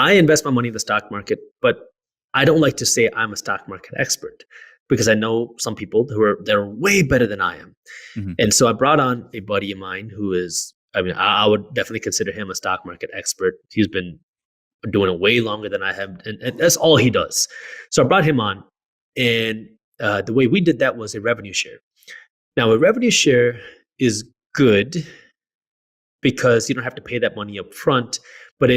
I invest my money in the stock market, but I don't like to say I'm a stock market expert because I know some people they're way better than I am. Mm-hmm. And so I brought on a buddy of mine who is, I would definitely consider him a stock market expert. He's been doing it way longer than I have, and that's all he does. So I brought him on, and the way we did that was a revenue share. Now, a revenue share is good because you don't have to pay that money up front, but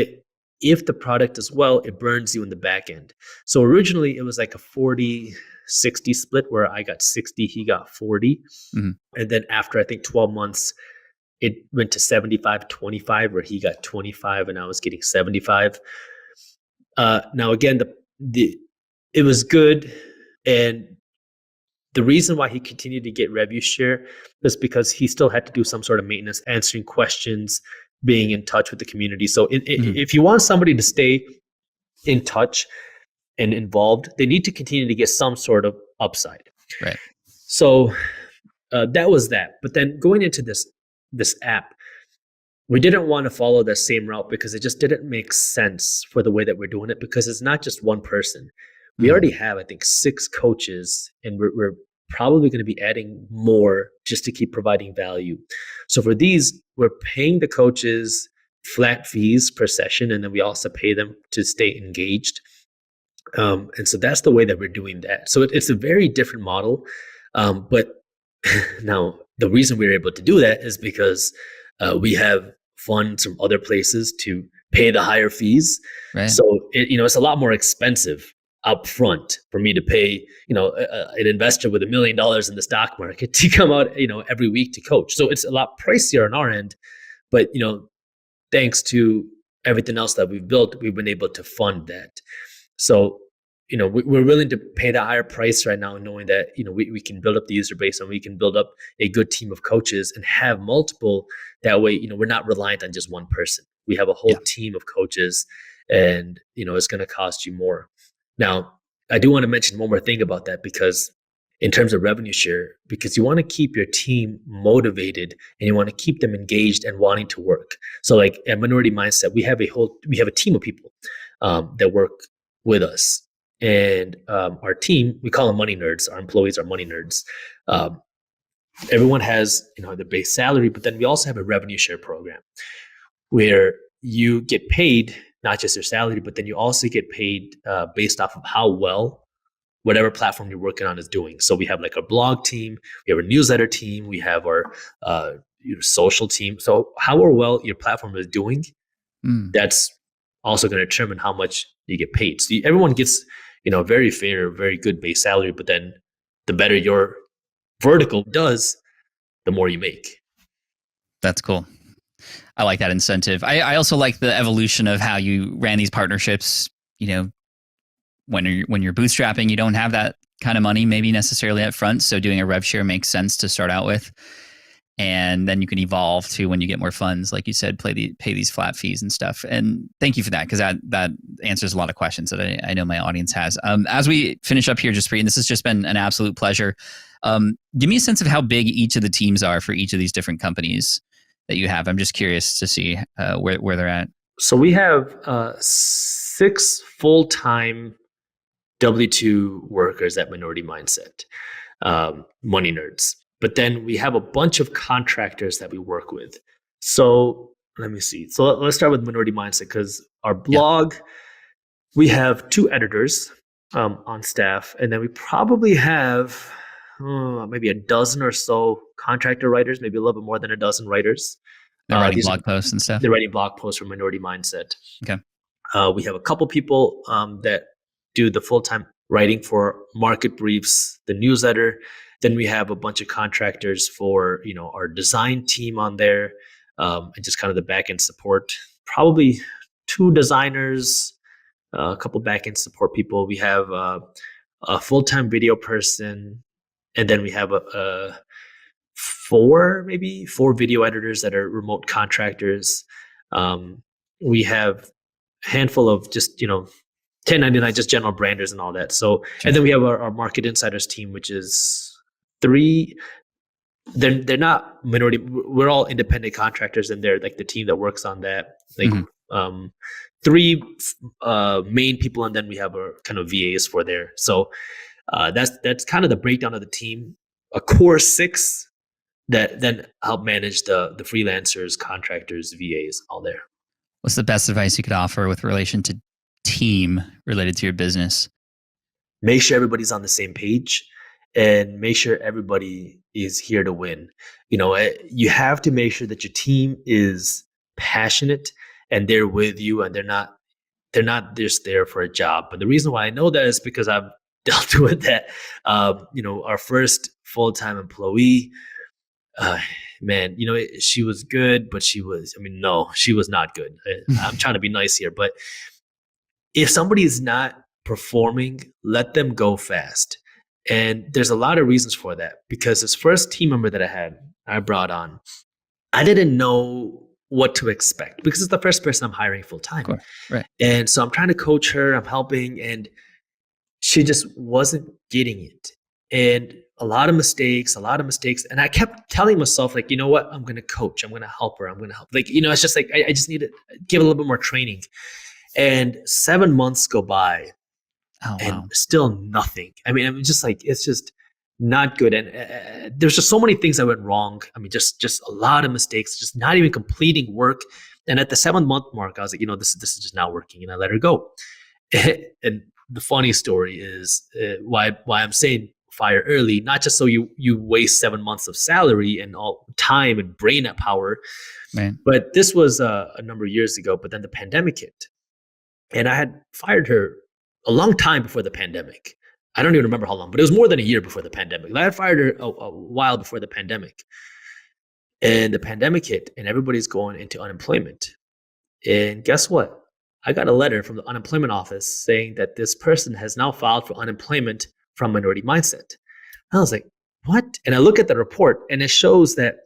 if the product does well, it burns you in the back end. So originally it was like a 40-60 split where I got 60, he got 40. Mm-hmm. And then after I think 12 months, it went to 75-25 where he got 25 and I was getting 75. Now again, it was good. And the reason why he continued to get revenue share was because he still had to do some sort of maintenance, answering questions, being in touch with the community. So if you want somebody to stay in touch and involved, they need to continue to get some sort of upside. Right. So that was that. But then going into this app, we didn't want to follow the same route because it just didn't make sense for the way that we're doing it, because it's not just one person. We already have, I think, 6 coaches, and we're probably going to be adding more just to keep providing value. So for these, we're paying the coaches flat fees per session, and then we also pay them to stay engaged. And so that's the way that we're doing that. So it's a very different model. But now the reason we're able to do that is because we have funds from other places to pay the higher fees. Right. So it's a lot more expensive up front for me to pay, an investor with $1 million in the stock market to come out, every week to coach. So it's a lot pricier on our end, but, thanks to everything else that we've built, we've been able to fund that. So, we're willing to pay the higher price right now, knowing that, we can build up the user base and we can build up a good team of coaches and have multiple. That way, we're not reliant on just one person. We have a whole team of coaches, and, it's going to cost you more. Now, I do want to mention one more thing about that, because in terms of revenue share, because you want to keep your team motivated and you want to keep them engaged and wanting to work. So like at Minority Mindset, we have a team of people that work with us. And our team, we call them money nerds. Our employees are money nerds. Everyone has their base salary, but then we also have a revenue share program where you get paid not just your salary, but then you also get paid based off of how well whatever platform you're working on is doing. So we have like a blog team, we have a newsletter team, we have our your social team. So how well your platform is doing, that's also going to determine how much you get paid. So everyone gets very fair, very good base salary, but then the better your vertical does, the more you make. That's cool. I like that incentive. I also like the evolution of how you ran these partnerships. When you're bootstrapping, you don't have that kind of money maybe necessarily up front. So doing a rev share makes sense to start out with. And then you can evolve to, when you get more funds, like you said, pay these flat fees and stuff. And thank you for that, because that answers a lot of questions that I know my audience has. As we finish up here, Jaspreet, and this has just been an absolute pleasure. Give me a sense of how big each of the teams are for each of these different companies that you have. I'm just curious to see where they're at. So we have 6 full-time W-2 workers at Minority Mindset, money nerds. But then we have a bunch of contractors that we work with. So let me see. So let's start with Minority Mindset, because our blog, we have 2 editors on staff, and then we probably have maybe a dozen or so contractor writers, maybe a little bit more than a dozen writers. They're writing blog posts and stuff? They're writing blog posts for Minority Mindset. Okay. We have a couple people that do the full-time writing for market briefs, the newsletter. Then we have a bunch of contractors for our design team on there, and just kind of the back-end support. Probably 2 designers, a couple back-end support people. We have a full-time video person, and then we have four video editors that are remote contractors. We have a handful of just 1099, just general branders and all that. So, and then we have our market insiders team, which is 3. They're not minority. We're all independent contractors, and they're like the team that works on that. Like main people, and then we have our kind of VAs for there. So that's kind of the breakdown of the team. A core 6 that then help manage the freelancers, contractors, VAs, all there. What's the best advice you could offer with relation to team related to your business? Make sure everybody's on the same page, and make sure everybody is here to win. You have to make sure that your team is passionate and they're with you, and they're not just there for a job. But the reason why I know that is because I've dealt with that. Our first full-time employee, man, she was good, but she was not good. I'm trying to be nice here, but if somebody is not performing, let them go fast. And there's a lot of reasons for that, because this first team member that I brought on, I didn't know what to expect because it's the first person I'm hiring full time. Right. And so I'm trying to coach her, I'm helping, and she just wasn't getting it. And a lot of mistakes. And I kept telling myself, like, you know what? I'm going to coach. I'm going to help her. I'm going to help. Like, it's just like, I just need to give a little bit more training. And 7 months go by and still nothing. I mean, I'm just like, it's just not good. And there's just so many things that went wrong. I mean, just a lot of mistakes, just not even completing work. And at the 7-month mark, I was like, this is just not working. And I let her go. And the funny story is why I'm saying fire early, not just so you waste 7 months of salary and all time and brain power, man. But this was a number of years ago. But then the pandemic hit, and I had fired her a long time before the pandemic. I don't even remember how long, but it was more than a year before the pandemic. I had fired her a while before the pandemic, and the pandemic hit, and everybody's going into unemployment. And guess what? I got a letter from the unemployment office saying that this person has now filed for unemployment from Minority Mindset. And I was like, what? And I look at the report, and it shows that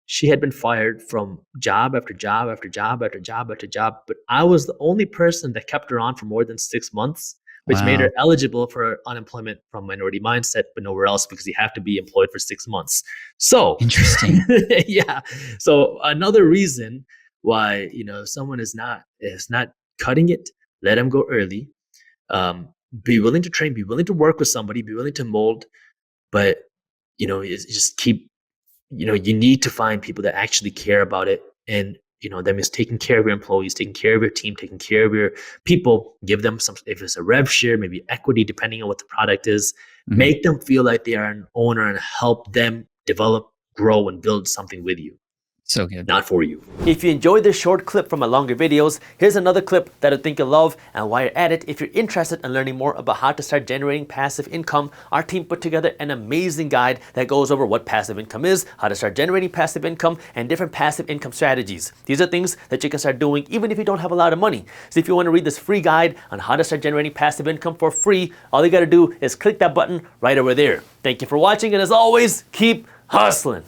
she had been fired from job after job after job after job after job. But I was the only person that kept her on for more than 6 months, which made her eligible for unemployment from Minority Mindset, but nowhere else, because you have to be employed for 6 months. So interesting. Yeah. So another reason why, someone is not cutting it, let them go early. Be willing to train, be willing to work with somebody, be willing to mold, but just keep, you need to find people that actually care about it. And that means taking care of your employees, taking care of your team, taking care of your people. Give them some, if it's a rev share, maybe equity, depending on what the product is. Mm-hmm. Make them feel like they are an owner, and help them develop, grow, and build something with you. So good. Not for you. If you enjoyed this short clip from my longer videos, here's another clip that I think you'll love. And while you're at it, if you're interested in learning more about how to start generating passive income, our team put together an amazing guide that goes over what passive income is, how to start generating passive income, and different passive income strategies. These are things that you can start doing even if you don't have a lot of money. So if you want to read this free guide on how to start generating passive income for free, all you got to do is click that button right over there. Thank you for watching, and as always, keep hustling.